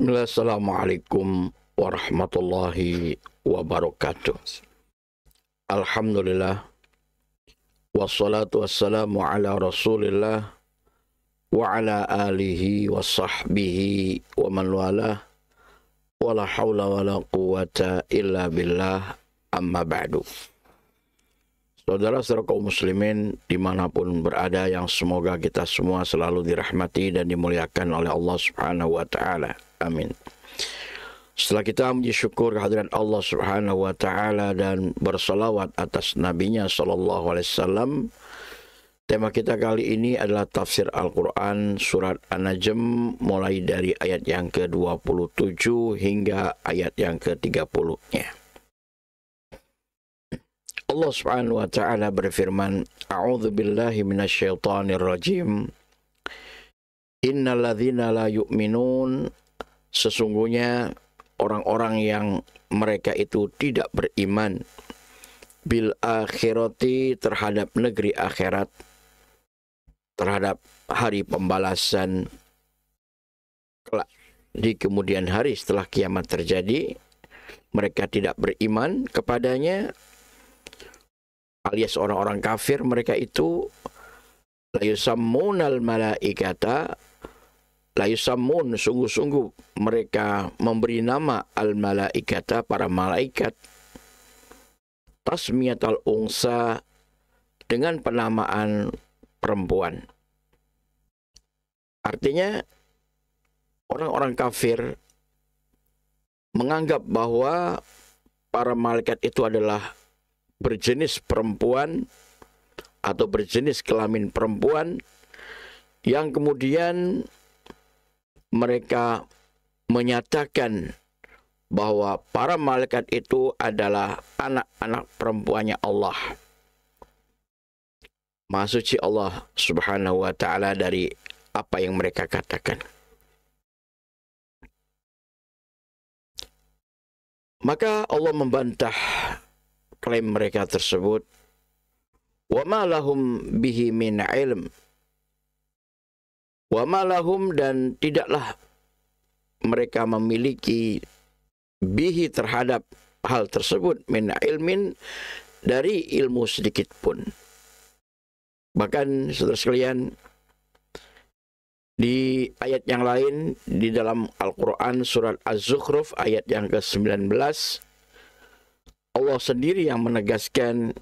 Bismillah, assalamualaikum warahmatullahi wabarakatuh. Alhamdulillah, wassalatu wassalamu ala rasulillah wa ala alihi wa sahbihi wa man walah, wa la hawla wa la quwata illa billah, amma ba'du. Saudara-saudara kaum muslimin dimanapun berada, yang semoga kita semua selalu dirahmati dan dimuliakan oleh Allah subhanahu wa ta'ala. Amin. Setelah kita memuji syukur kehadiran Allah subhanahu wa ta'ala dan bersalawat atas nabinya sallallahu alaihi wasallam, tema kita kali ini adalah tafsir Al-Quran surat An-Najm, mulai dari ayat yang ke-27 hingga ayat yang ke-30-nya. Allah subhanahu wa ta'ala berfirman, A'udzu billahi minasyaitonir rajim. Innal ladzina la yu'minun, sesungguhnya orang-orang yang mereka itu tidak beriman bil akhirati, terhadap negeri akhirat, terhadap hari pembalasan kelak di kemudian hari setelah kiamat terjadi, mereka tidak beriman kepadanya, alias orang-orang kafir. Mereka itu la yusammunal malaikata, la yusammun, sungguh-sungguh mereka memberi nama al malaikata, para malaikat, tasmiyatal unsa, dengan penamaan perempuan. Artinya orang-orang kafir menganggap bahwa para malaikat itu adalah berjenis perempuan atau berjenis kelamin perempuan, yang kemudian mereka menyatakan bahwa para malaikat itu adalah anak-anak perempuannya Allah. Maha suci Allah subhanahu wa ta'ala dari apa yang mereka katakan. Maka Allah membantah klaim mereka tersebut. Wa ma lahum bihi min ilm. Wa ma lahum, dan tidaklah mereka memiliki bihi, terhadap hal tersebut, min ilmin, dari ilmu sedikit pun. Bahkan saudara sekalian, di ayat yang lain di dalam Al-Quran surat Az-Zukhruf ayat yang ke-19, Allah sendiri yang menegaskan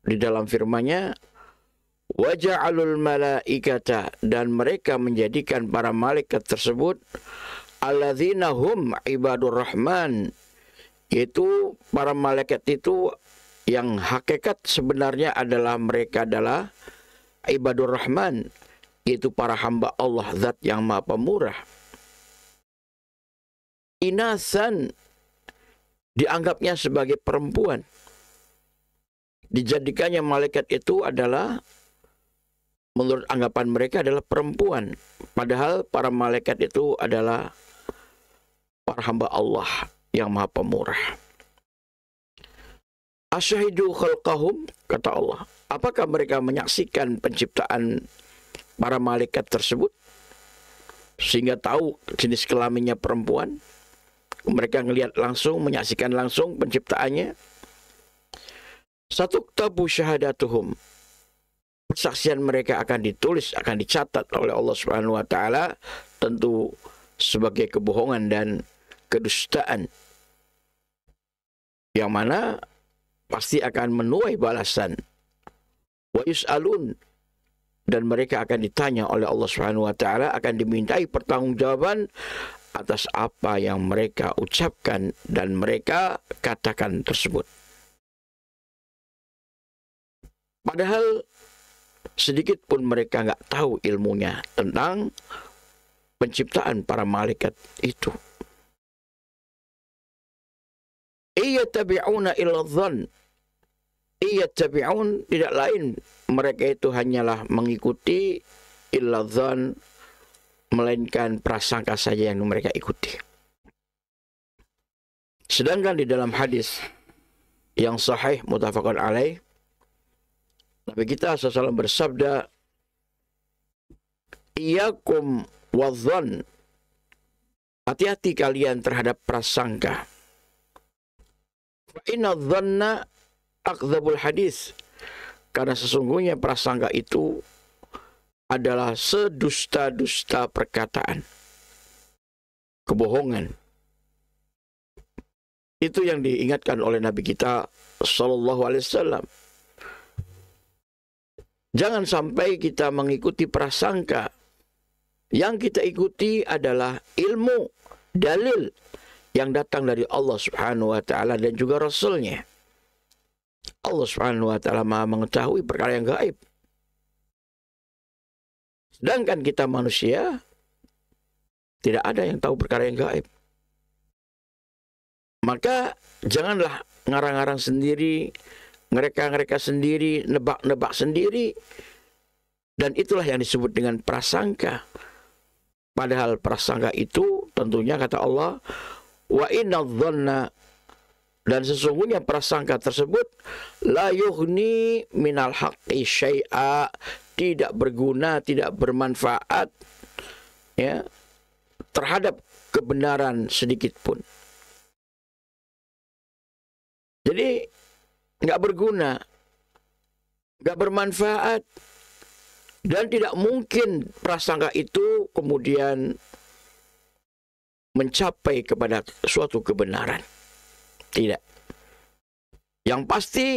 di dalam firman-Nya, wa ja'alul malaikata, dan mereka menjadikan para malaikat tersebut alladzina hum ibadur rahman, yaitu para malaikat itu yang hakikat sebenarnya adalah mereka adalah ibadur rahman, yaitu para hamba Allah, zat yang maha pemurah. Inasan, dianggapnya sebagai perempuan, dijadikannya malaikat itu adalah, menurut anggapan mereka, adalah perempuan, padahal para malaikat itu adalah para hamba Allah yang maha pemurah. Asyahidu khalqahum, kata Allah, apakah mereka menyaksikan penciptaan para malaikat tersebut sehingga tahu jenis kelaminnya perempuan? Mereka melihat langsung, menyaksikan langsung penciptaannya. Satuktabu syahadatuhum, persaksian mereka akan ditulis, akan dicatat oleh Allah Subhanahu wa taala, tentu sebagai kebohongan dan kedustaan, yang mana pasti akan menuai balasan. Wa yus'alun, dan mereka akan ditanya oleh Allah Subhanahu wa taala, akan dimintai pertanggungjawaban atas apa yang mereka ucapkan dan mereka katakan tersebut. Padahal sedikit pun mereka nggak tahu ilmunya tentang penciptaan para malaikat itu. Iyattabi'una illa dhann, iyattabi'un, tidak lain mereka itu hanyalah mengikuti, illa dhann, melainkan prasangka saja yang mereka ikuti. Sedangkan di dalam hadis yang sahih muttafaqun alaih, Nabi kita SAW bersabda, Iyakum wadhan, Hati-hati kalian terhadap prasangka. Fa inna dhanna akdzabul hadis. Karena sesungguhnya prasangka itu adalah sedusta-dusta perkataan. Kebohongan. Itu yang diingatkan oleh Nabi kita sallallahu alaihi wasallam. Jangan sampai kita mengikuti prasangka. Yang kita ikuti adalah ilmu, dalil yang datang dari Allah Subhanahu wa taala dan juga Rasul-Nya. Allah Subhanahu wa taala Maha mengetahui perkara yang gaib. Sedangkan kita manusia tidak ada yang tahu perkara yang gaib. Maka janganlah ngarang-ngarang sendiri, ngereka-ngereka sendiri, nebak-nebak sendiri. Dan itulah yang disebut dengan prasangka. Padahal prasangka itu tentunya kata Allah, wa inna dhanna, dan sesungguhnya prasangka tersebut la yughni minal haqqi syai'a, tidak berguna, tidak bermanfaat ya terhadap kebenaran sedikit pun. Jadi nggak berguna, nggak bermanfaat, dan tidak mungkin prasangka itu kemudian mencapai kepada suatu kebenaran. Tidak. Yang pasti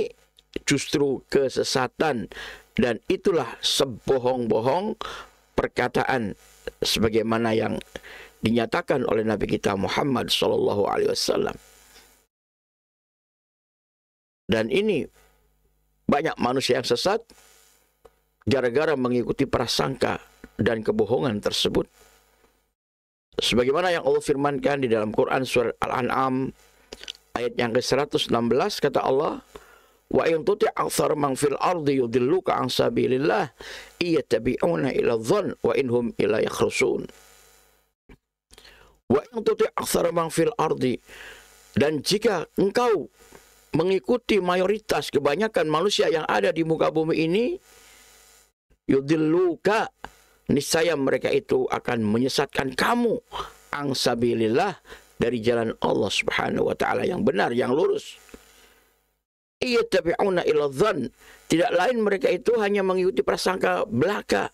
justru kesesatan, dan itulah sebohong-bohong perkataan sebagaimana yang dinyatakan oleh Nabi kita Muhammad SAW. Dan ini banyak manusia yang sesat gara-gara mengikuti prasangka dan kebohongan tersebut. Sebagaimana yang Allah firmankan di dalam Quran surah Al-An'am ayat yang ke-116, kata Allah, wa in tuti' aktsara man fil ardi yudilluka an sabilillah iyattabi'una ila dhann wa inhum ila yakhrusun. Wa in tuti' aktsara man fil ardi, dan jika engkau mengikuti mayoritas kebanyakan manusia yang ada di muka bumi ini, yudilluka, niscaya mereka itu akan menyesatkan kamu an sabilillah, dari jalan Allah Subhanahu wa taala yang benar, yang lurus. Iyattabi'una ila dhann, tidak lain mereka itu hanya mengikuti prasangka belaka.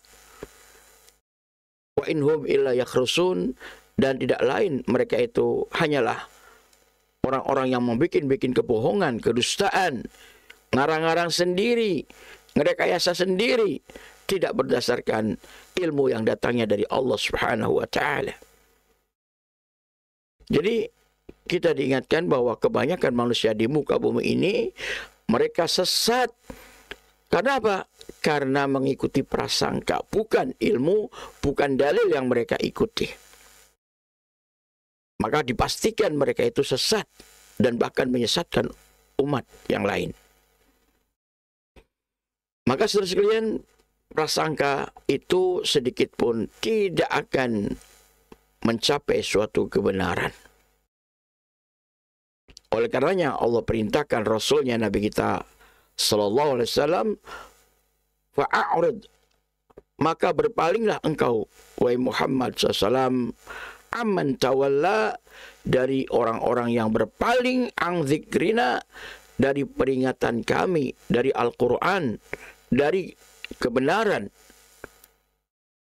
Wa inhum illa yakhrusun, dan tidak lain mereka itu hanyalah orang-orang yang membikin kebohongan, kedustaan, ngarang-ngarang sendiri, ngerekayasa sendiri, tidak berdasarkan ilmu yang datangnya dari Allah Subhanahu wa taala. Jadi kita diingatkan bahwa kebanyakan manusia di muka bumi ini mereka sesat. Karena apa? Karena mengikuti prasangka, bukan ilmu, bukan dalil yang mereka ikuti. Maka dipastikan mereka itu sesat dan bahkan menyesatkan umat yang lain. Maka saudara sekalian, prasangka itu sedikit pun tidak akan mencapai suatu kebenaran. Oleh karenanya Allah perintahkan Rasulnya Nabi kita sallallahu alaihi wasallam, fa'arid, maka berpalinglah engkau wahai Muhammad SAW, amman tawalla, dari orang-orang yang berpaling, an dzikrina, dari peringatan kami, dari Al-Quran, dari kebenaran.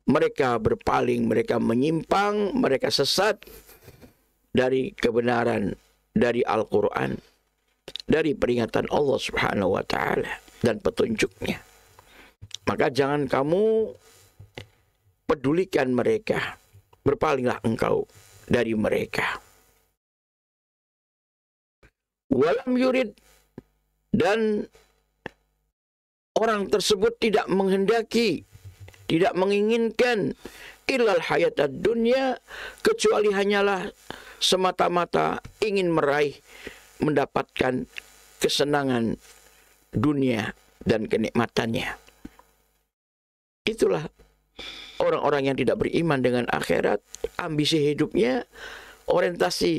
Mereka berpaling, mereka menyimpang, mereka sesat dari kebenaran, dari Al-Quran, dari peringatan Allah Subhanahu wa taala dan petunjuknya. Maka jangan kamu pedulikan mereka, berpalinglah engkau dari mereka. Walam yurid, dan orang tersebut tidak menghendaki, tidak menginginkan ilal hayatad dunya, kecuali hanyalah semata-mata ingin meraih, mendapatkan kesenangan dunia dan kenikmatannya. Itulah orang-orang yang tidak beriman dengan akhirat. Ambisi hidupnya, orientasi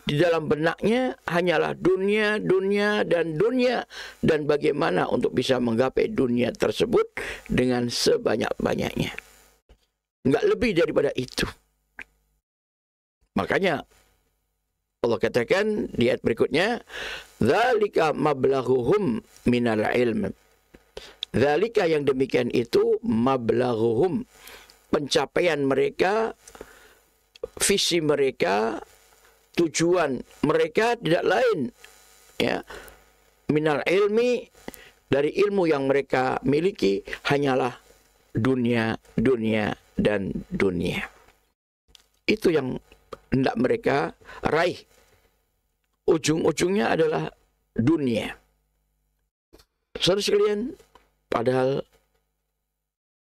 di dalam benaknya hanyalah dunia, dunia, dan dunia, dan bagaimana untuk bisa menggapai dunia tersebut dengan sebanyak-banyaknya. Enggak lebih daripada itu. Makanya Allah katakan di ayat berikutnya, dzalika mablaghuhum minal ilm. Dzalika yang demikian itu mablaghuhum, pencapaian mereka, visi mereka, tujuan mereka tidak lain ya, minal ilmi, dari ilmu yang mereka miliki hanyalah dunia, dunia dan dunia. Itu yang hendak mereka raih. Ujung-ujungnya adalah dunia. Saudara sekalian, padahal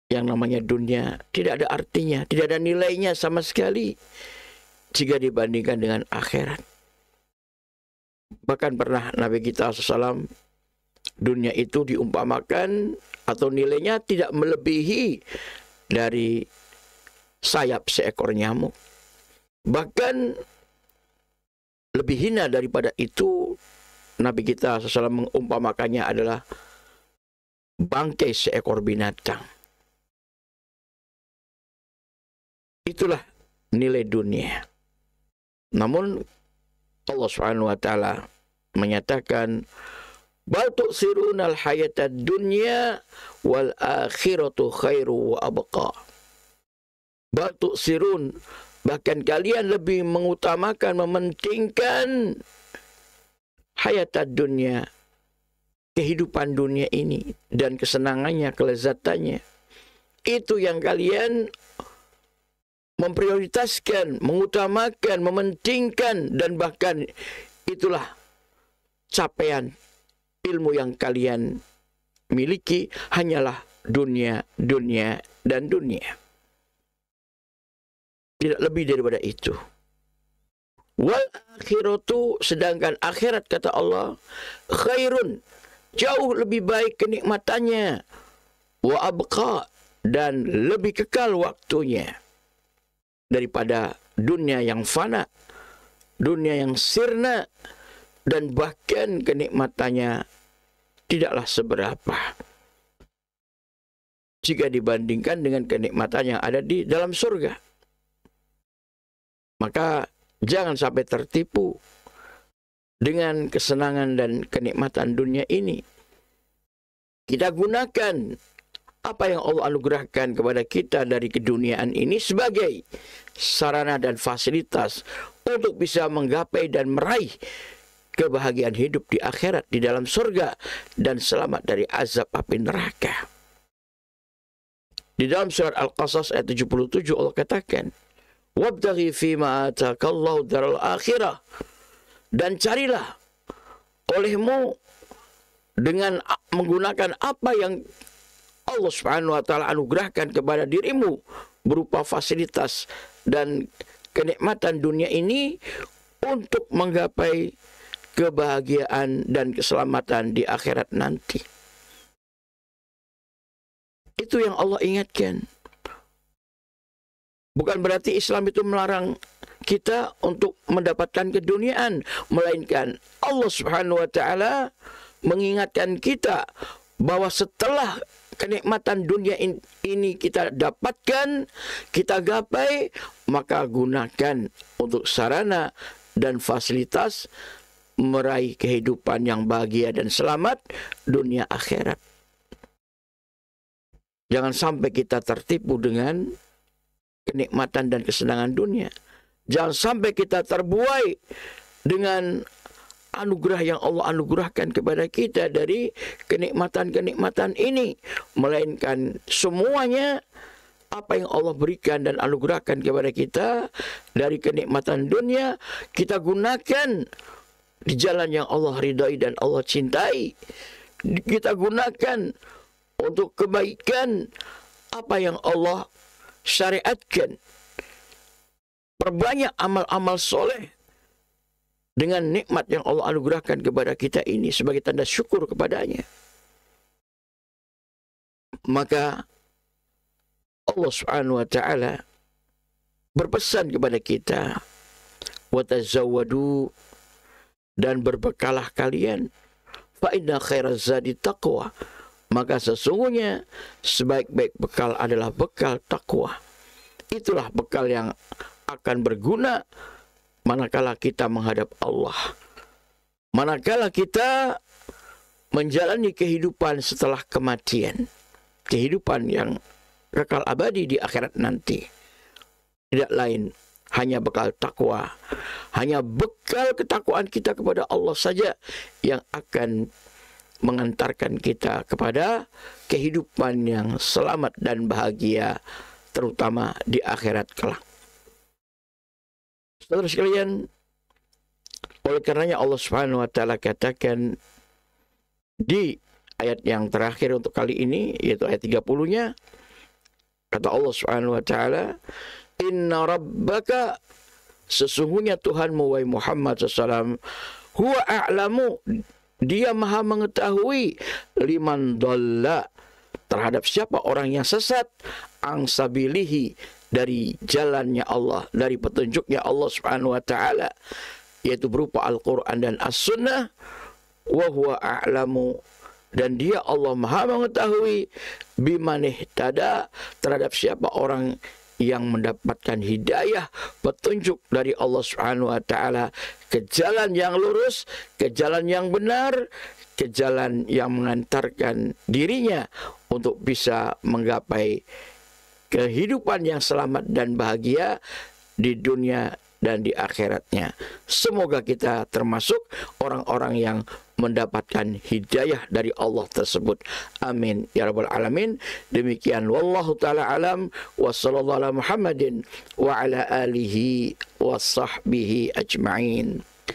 yang namanya dunia tidak ada artinya, tidak ada nilainya sama sekali jika dibandingkan dengan akhirat. Bahkan pernah Nabi kita SAW, dunia itu diumpamakan atau nilainya tidak melebihi dari sayap seekor nyamuk. Bahkan lebih hina daripada itu, Nabi kita SAW mengumpamakannya adalah bangkai seekor binatang. Itulah nilai dunia. Namun Allah Subhanahu wa taala menyatakan, bal tu'sirunal hayatad dunya wal akhiratu khairu wa abqa. Bal tu'sirun, bahkan kalian lebih mengutamakan, mementingkan hayatad dunya, kehidupan dunia ini dan kesenangannya, kelezatannya. Itu yang kalian memprioritaskan, mengutamakan, mementingkan, dan bahkan itulah capaian ilmu yang kalian miliki hanyalah dunia, dunia, dan dunia. Tidak lebih daripada itu. Wal akhiratu, sedangkan akhirat kata Allah, khairun, jauh lebih baik kenikmatannya, wa abqa, dan lebih kekal waktunya daripada dunia yang fana, dunia yang sirna, dan bahkan kenikmatannya tidaklah seberapa jika dibandingkan dengan kenikmatan yang ada di dalam surga. Maka jangan sampai tertipu dengan kesenangan dan kenikmatan dunia ini. Kita gunakan apa yang Allah anugerahkan kepada kita dari keduniaan ini sebagai sarana dan fasilitas untuk bisa menggapai dan meraih kebahagiaan hidup di akhirat, di dalam surga, dan selamat dari azab api neraka. Di dalam surat Al-Qasas ayat 77 Allah katakan, wabtaghi fima atakallahu daral akhirah, dan carilah olehmu dengan menggunakan apa yang Allah Subhanahu wa taala anugerahkan kepada dirimu berupa fasilitas dan kenikmatan dunia ini untuk menggapai kebahagiaan dan keselamatan di akhirat nanti. Itu yang Allah ingatkan. Bukan berarti Islam itu melarang kita untuk mendapatkan keduniaan, melainkan Allah Subhanahu wa taala mengingatkan kita bahwa setelah kenikmatan dunia ini kita dapatkan, kita gapai, maka gunakan untuk sarana dan fasilitas meraih kehidupan yang bahagia dan selamat dunia akhirat. Jangan sampai kita tertipu dengan kenikmatan dan kesenangan dunia. Jangan sampai kita terbuai dengan anugerah yang Allah anugerahkan kepada kita dari kenikmatan-kenikmatan ini, melainkan semuanya apa yang Allah berikan dan anugerahkan kepada kita dari kenikmatan dunia, kita gunakan di jalan yang Allah ridai dan Allah cintai. Kita gunakan untuk kebaikan apa yang Allah syariatkan. Perbanyak amal-amal soleh dengan nikmat yang Allah anugerahkan kepada kita ini sebagai tanda syukur kepadanya. Maka Allah Subhanahu wa taala berpesan kepada kita, wa tazawwadu, dan berbekalah kalian, fa inna khairaz zadi taqwa, maka sesungguhnya sebaik-baik bekal adalah bekal takwa. Itulah bekal yang akan berguna manakala kita menghadap Allah, manakala kita menjalani kehidupan setelah kematian, kehidupan yang kekal abadi di akhirat nanti. Tidak lain hanya bekal takwa, hanya bekal ketakwaan kita kepada Allah saja yang akan mengantarkan kita kepada kehidupan yang selamat dan bahagia, terutama di akhirat kelak. Saudara sekalian, oleh karenanya Allah Subhanahu wa taala katakan di ayat yang terakhir untuk kali ini, yaitu ayat 30-nya, kata Allah Subhanahu wa taala, "Inna rabbaka", sesungguhnya Tuhanmu wahai Muhammad SAW, "huwa a'lamu", dia maha mengetahui, "liman dhalla", terhadap siapa orang yang sesat, "ang sabilihi", dari jalannya Allah, dari petunjuknya Allah Subhanahu wa taala, yaitu berupa Al-Qur'an dan As-Sunnah. "Wa huwa a'lamu", dan dia Allah maha mengetahui, "biman ihtada", terhadap siapa orang yang mendapatkan hidayah, petunjuk dari Allah Subhanahu wa taala ke jalan yang lurus, ke jalan yang benar, ke jalan yang mengantarkan dirinya untuk bisa menggapai kehidupan yang selamat dan bahagia di dunia dan di akhiratnya. Semoga kita termasuk orang-orang yang mendapatkan hidayah dari Allah tersebut. Amin ya rabbal alamin. Demikian wallahu taala alam, wa sallallahu ala Muhammadin wa ala alihi wa sahbihi ajma'in.